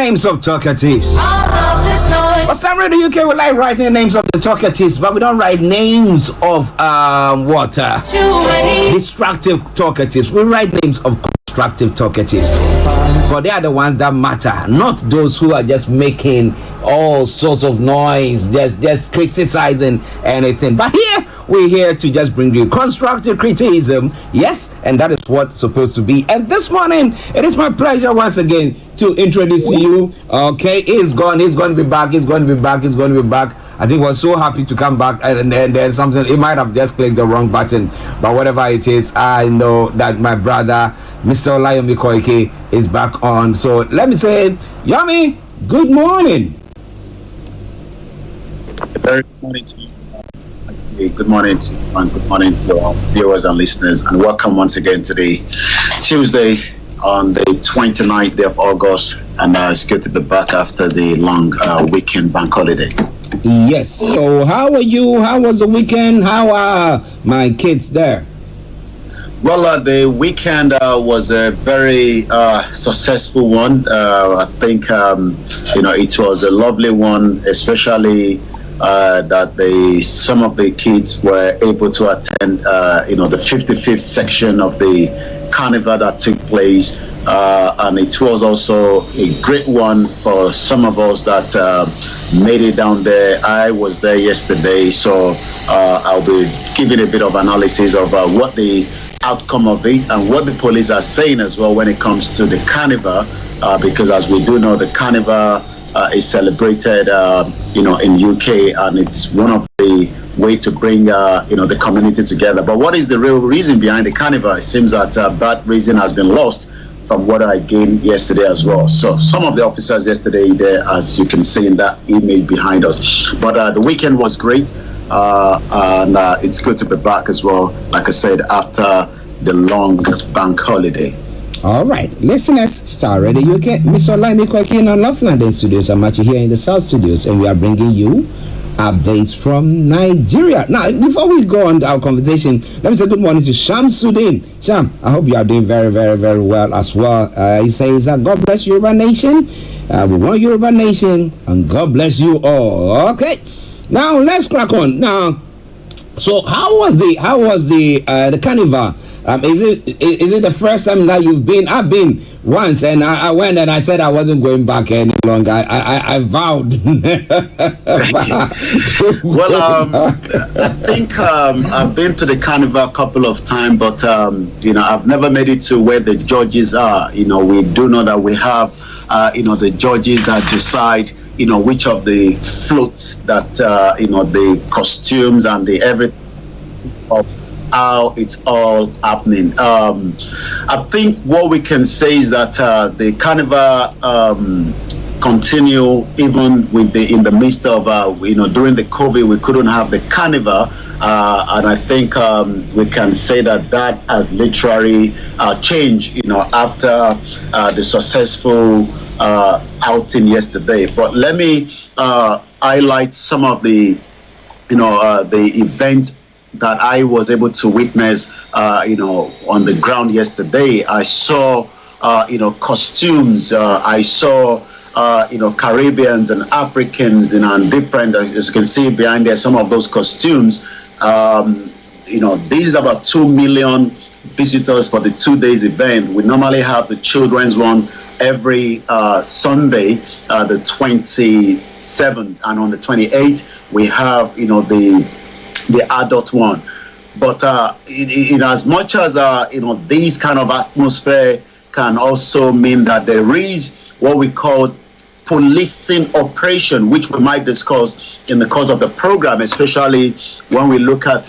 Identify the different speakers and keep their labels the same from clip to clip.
Speaker 1: names of talkatives. But some in the UK we like writing names of the talkatives, but we don't write names of destructive talkatives. We write names of constructive talkatives. For they are the ones that matter, not those who are just making all sorts of noise, just criticizing anything. But here we're here to just bring you constructive criticism, yes, and that is what's supposed to be. And this morning, it is my pleasure once again to introduce you. Okay, he's going to be back. I think we're so happy to come back, and then something, he might have just clicked the wrong button, but whatever it is, I know that my brother, Mr. OLAYOMI KOIKI, is back on. So let me say, Yomi, good morning.
Speaker 2: Very good morning to you. Good morning to you, and good morning to our viewers and listeners, and welcome once again to the Tuesday on the 29th day of August, and it's good to be back after the long weekend bank holiday.
Speaker 1: Yes, so how are you? How was the weekend? How are my kids there?
Speaker 2: Well, the weekend was a very successful one. I think, it was a lovely one, especially that some of the kids were able to attend, the 55th section of the carnival that took place. And it was also a great one for some of us that made it down there. I was there yesterday, so I'll be giving a bit of analysis of what the outcome of it and what the police are saying as well when it comes to the carnival, because as we do know, the carnival is celebrated, in UK, and it's one of the way to bring, the community together. But what is the real reason behind the carnival? It seems that that reason has been lost from what I gained yesterday as well. So some of the officers yesterday there, as you can see in that image behind us. But the weekend was great, and it's good to be back as well, like I said, after the long bank holiday.
Speaker 1: All right, listeners, Star Radio UK, Mr. OLAYOMI KOIKI on North London Studios. I'm actually here in the South Studios, and we are bringing you updates from Nigeria. Now, before we go on our conversation, let me say good morning to Shamsuddin. Sham, I hope you are doing very, very, very well as well. He says, God bless Yoruba Nation. We want Yoruba Nation, and God bless you all. Okay, now let's crack on. Now, so how was the carnival? Is it the first time that you've been? I've been once, and I went and I said I wasn't going back any longer. I vowed.
Speaker 2: I think I've been to the carnival a couple of times, but I've never made it to where the judges are. We do know that we have the judges that decide which of the floats that the costumes and the everything of how it's all happening. I think what we can say is that the carnival continue even with in the midst of during the COVID we couldn't have the carnival, and I think we can say that has literally changed after the successful outing yesterday. But let me highlight some of the the events that I was able to witness, on the ground yesterday. I saw, costumes. I saw, Caribbeans and Africans, and different. As you can see behind there, some of those costumes. This is about 2 million visitors for the 2 days event. We normally have the children's one every Sunday, the 27th, and on the 28th we have, the adult one. But in as much as these kind of atmosphere can also mean that there is what we call policing operation, which we might discuss in the course of the program, especially when we look at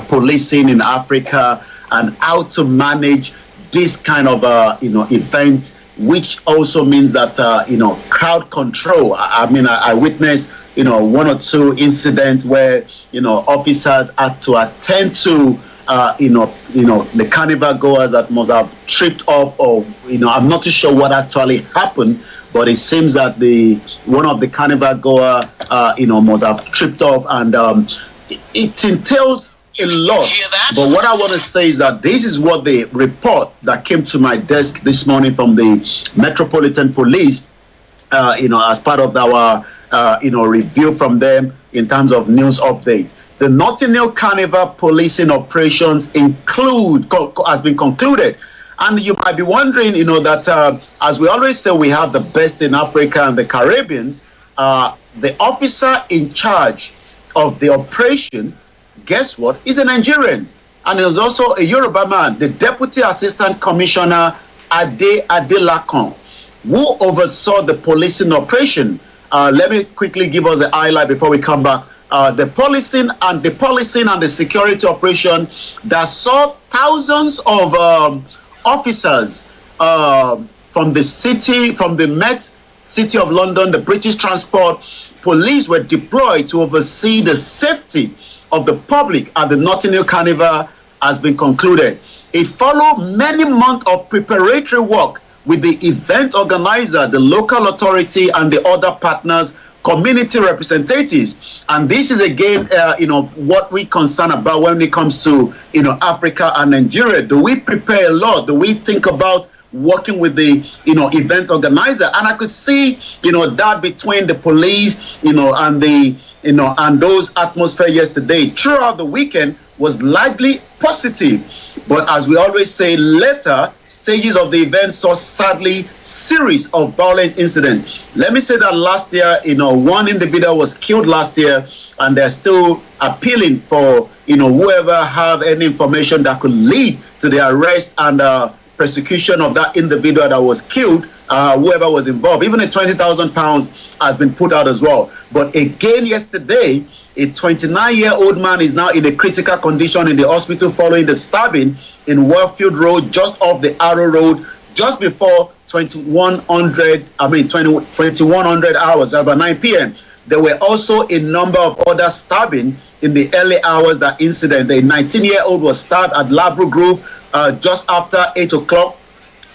Speaker 2: policing in Africa and how to manage this kind of events, which also means that crowd control. I witnessed one or two incidents where officers had to attend to the carnival goers that must have tripped off, or I'm not too sure what actually happened, but it seems that one of the carnival goer must have tripped off, and it entails a lot. But what I want to say is that this is what the report that came to my desk this morning from the Metropolitan Police as part of our, review from them in terms of news update. The Notting Hill Carnival policing operations has been concluded. And you might be wondering, that as we always say, we have the best in Africa and the Caribbean. The officer in charge of the operation, guess what, is a Nigerian. And he was also a Yoruba man, the Deputy Assistant Commissioner Adelakan, who oversaw the policing operation. Let me quickly give us the highlight before we come back. The policing and the security operation that saw thousands of officers from the Met City of London, the British Transport Police were deployed to oversee the safety of the public at the Notting Hill Carnival has been concluded. It followed many months of preparatory work with the event organizer, the local authority, and the other partners, community representatives. And this is again, what we concern about when it comes to, Africa and Nigeria. Do we prepare a lot? Do we think about working with the, event organizer? And I could see, that between the police, and the, and those atmosphere yesterday throughout the weekend was largely positive. But as we always say, later stages of the event saw sadly series of violent incidents. Let me say that last year, one individual was killed last year, and they're still appealing for, whoever have any information that could lead to the arrest and prosecution of that individual that was killed, whoever was involved. Even a £20,000 has been put out as well. But again, yesterday, a 29-year-old man is now in a critical condition in the hospital following the stabbing in Wellfield Road, just off the Arrow Road, just before 2100 hours, about 9 p.m. There were also a number of other stabbing in the early hours of that incident. The 19-year-old was stabbed at Labro Group just after 8 o'clock,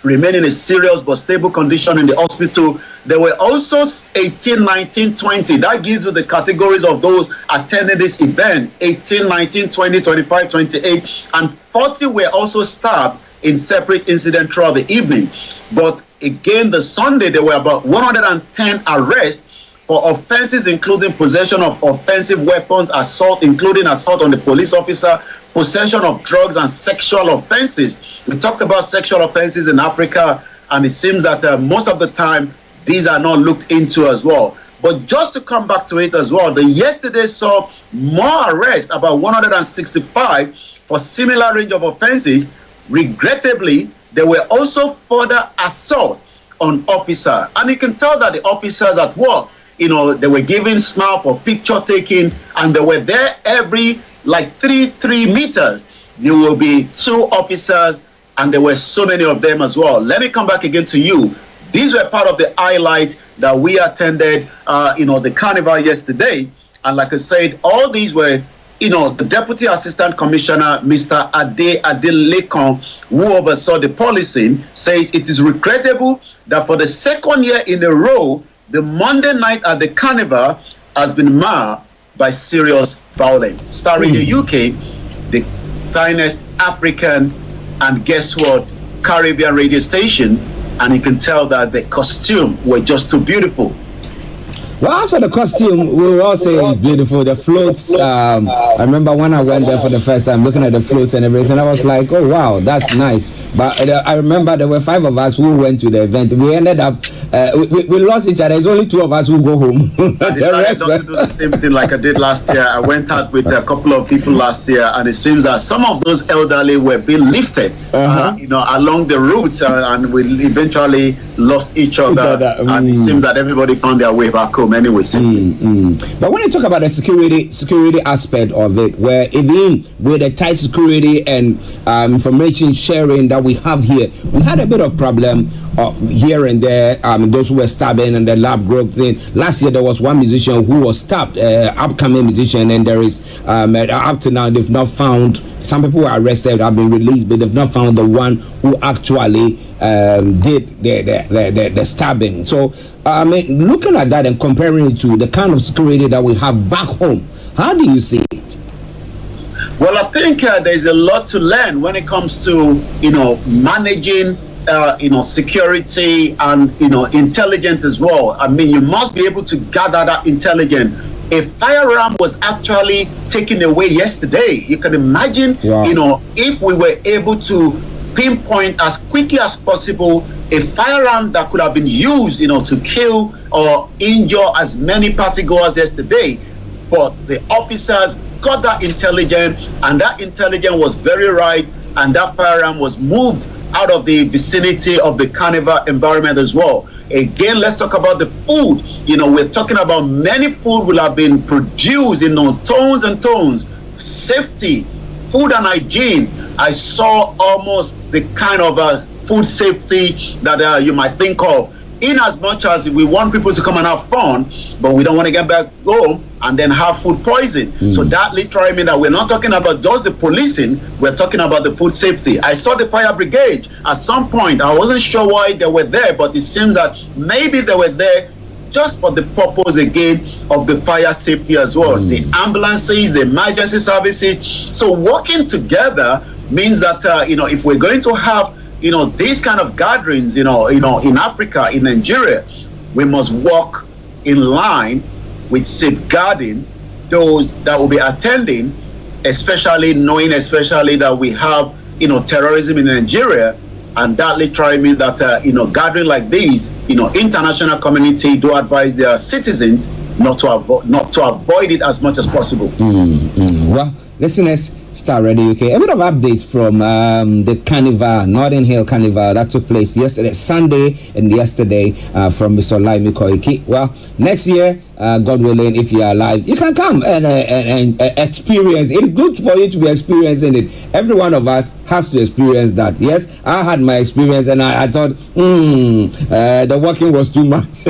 Speaker 2: remaining in a serious but stable condition in the hospital. There were also 18, 19, 20. That gives you the categories of those attending this event. 18, 19, 20, 25, 28, and 40 were also stabbed in separate incidents throughout the evening. But again, the Sunday, there were about 110 arrests for offenses including possession of offensive weapons, assault, including assault on the police officer, possession of drugs, and sexual offenses. We talked about sexual offenses in Africa, and it seems that most of the time these are not looked into as well. But just to come back to it as well, the yesterday saw more arrests, about 165 for similar range of offenses. Regrettably, there were also further assault on officers, and you can tell that the officers at work, they were giving smile for picture taking, and they were there every like 3 meters. There will be 2 officers, and there were so many of them as well. Let me come back again to you. These were part of the highlight that we attended, the carnival yesterday. And like I said, all these were, the Deputy Assistant Commissioner, Mr. Adelakan, who oversaw the policing, says it is regrettable that for the second year in a row, the Monday night at the carnival has been marred by serious violence. STARR Radio UK, the finest African and guess what, Caribbean radio station, and you can tell that the costume were just too beautiful.
Speaker 1: Well, as for the costume, we will all say it's beautiful. The floats, I remember when I went there for the first time, looking at the floats and everything, I was like, oh, wow, that's nice. But I remember there were 5 of us who went to the event. We ended up, we lost each other. It's only 2 of us who go home.
Speaker 2: I decided not to do the same thing like I did last year. I went out with a couple of people last year, and it seems that some of those elderly were being lifted, along the routes, and we eventually lost each other. And it seems that everybody found their way back home anyway.
Speaker 1: But when you talk about the security aspect of it, where even with the tight security and information sharing that we have here, we had a bit of problem here and there. Those who were stabbing and the lab growth thing. Last year there was one musician who was stabbed, upcoming musician, and there is up to now they've not found. Some people were arrested, have been released, but they've not found the one who actually did the stabbing. So looking at that and comparing it to the kind of security that we have back home, how do you see it?
Speaker 2: Well, I think there's a lot to learn when it comes to managing security and intelligence as well. I mean, you must be able to gather that intelligence. A firearm was actually taken away yesterday. You can imagine, if we were able to pinpoint as quickly as possible a firearm that could have been used, to kill or injure as many partygoers yesterday. But the officers got that intelligence, and that intelligence was very right, and that firearm was moved out of the vicinity of the carnival environment as well. Again, let's talk about the food. We're talking about many food will have been produced, tons and tons. Safety, food and hygiene. I saw almost the kind of food safety that you might think of. In as much as we want people to come and have fun, but we don't want to get back home and then have food poison. So that literally means that we're not talking about just the policing, we're talking about the food safety. I saw the fire brigade at some point. I wasn't sure why they were there, but it seems that maybe they were there just for the purpose again of the fire safety as well. The ambulances, the emergency services. So working together means that if we're going to have these kind of gatherings, in Africa, in Nigeria, we must walk in line with safeguarding those that will be attending, especially knowing that we have, terrorism in Nigeria, and that literally means that, gathering like these, international community do advise their citizens not to avoid it as much as possible.
Speaker 1: Well, listeners, STARR Radio UK. A bit of updates from the carnival, Northern Hill Carnival that took place Sunday and yesterday from Mr. OLAYOMI KOIKI. Well, next year, God willing, if you are alive, you can come and experience. It's good for you to be experiencing it. Every one of us has to experience that. Yes, I had my experience and I thought, the walking was too much.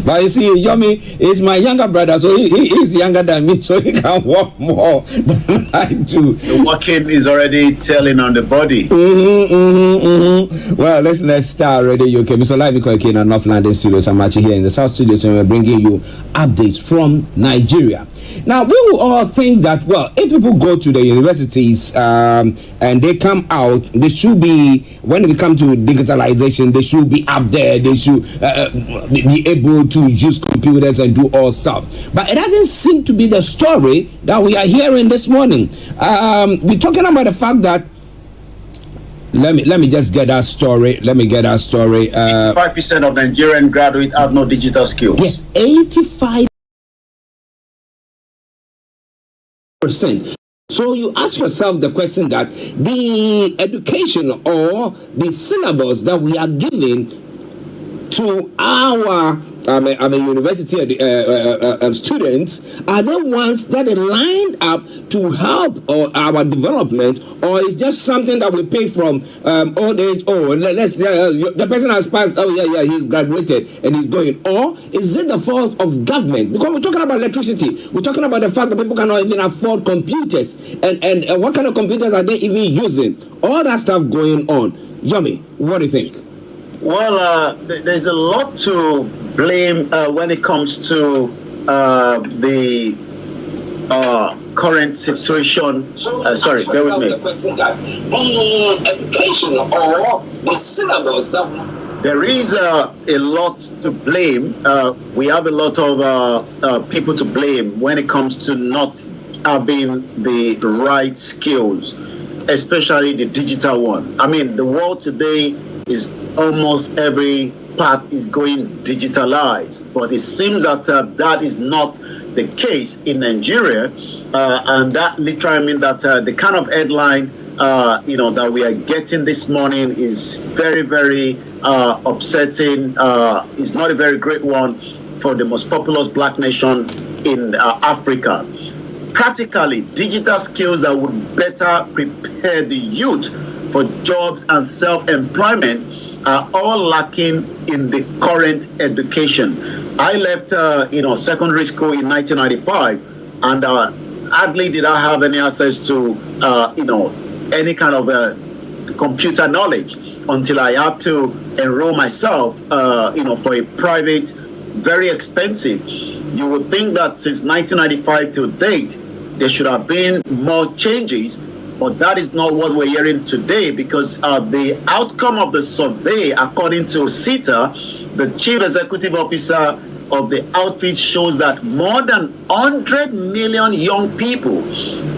Speaker 1: But you see, Yomi is my younger brother, so he is younger than me, so he can walk more than I do.
Speaker 2: The walking is already telling on the body.
Speaker 1: Well, let's STARR Radio UK. Mr. OLAYOMI KOIKI in our North London studios. I'm actually here in the South studios, and we're bringing you updates from Nigeria. Now, we will all think that, well, if people go to the universities and they come out, they should be, when we come to digitalization, they should be up there, they should be able to use computers and do all stuff. But it doesn't seem to be the story that we are hearing this morning. We're talking about the fact that, let me just get that story.
Speaker 2: 85% of Nigerian graduates have no digital skills.
Speaker 1: Yes, 85%. So you ask yourself the question that the education or the syllabus that we are giving to our university students, are they ones that are lined up to help our development, or is just something that we pay from old age? The person has passed. He's graduated and he's going. Or is it the fault of government? Because we're talking about electricity, we're talking about the fact that people cannot even afford computers, and what kind of computers are they even using? All that stuff going on. Yomi, what do you think?
Speaker 2: Well, there's a lot to blame when it comes to the current situation. Sorry, bear with me. There is a lot to blame. We have a lot of people to blame when it comes to not having the right skills, especially the digital one. I mean, the world today is almost every part is going digitalized, but it seems that that is not the case in Nigeria, and that literally means that the kind of headline that we are getting this morning is very, very upsetting. It's not a very great one for the most populous black nation in Africa. Practically, digital skills that would better prepare the youth for jobs and self-employment are all lacking in the current education. I left, secondary school in 1995, and hardly did I have any access to, any kind of computer knowledge until I had to enroll myself, for a private, very expensive. You would think that since 1995 to date, there should have been more changes, But that is not what we're hearing today, because the outcome of the survey, according to STARR, the chief executive officer of the outfit, shows that more than 100 million young people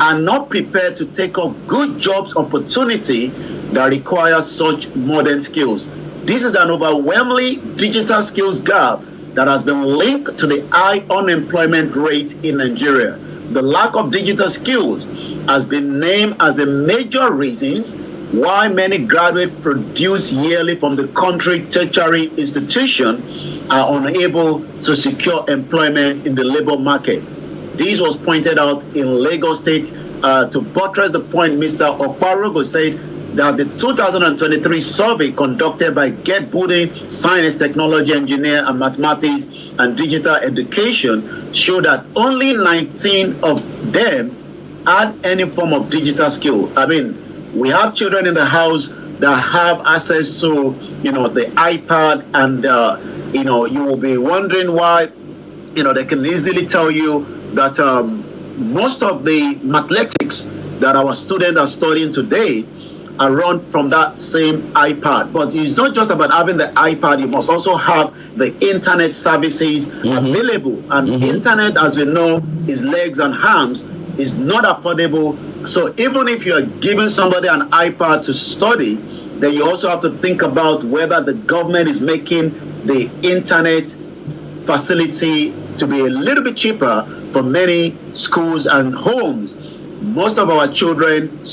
Speaker 2: are not prepared to take up good jobs opportunity that require such modern skills. This is an overwhelmingly digital skills gap that has been linked to the high unemployment rate in Nigeria. The lack of digital skills has been named as a major reason why many graduates produced yearly from the country tertiary institution are unable to secure employment in the labor market. This was pointed out in Lagos State to buttress the point Mr. Okparogo said, that the 2023 survey conducted by Get Building Science, Technology, Engineer, and Mathematics and Digital Education showed that only 19 of them had any form of digital skill. I mean, we have children in the house that have access to, the iPad, and, you will be wondering why, they can easily tell you that most of the mathematics that our students are studying today are run from that same iPad. But it's not just about having the iPad, you must also have the internet services available. And internet, as we know, is legs and arms, is not affordable. So even if you're giving somebody an iPad to study, then you also have to think about whether the government is making the internet facility to be a little bit cheaper for many schools and homes. Most of our children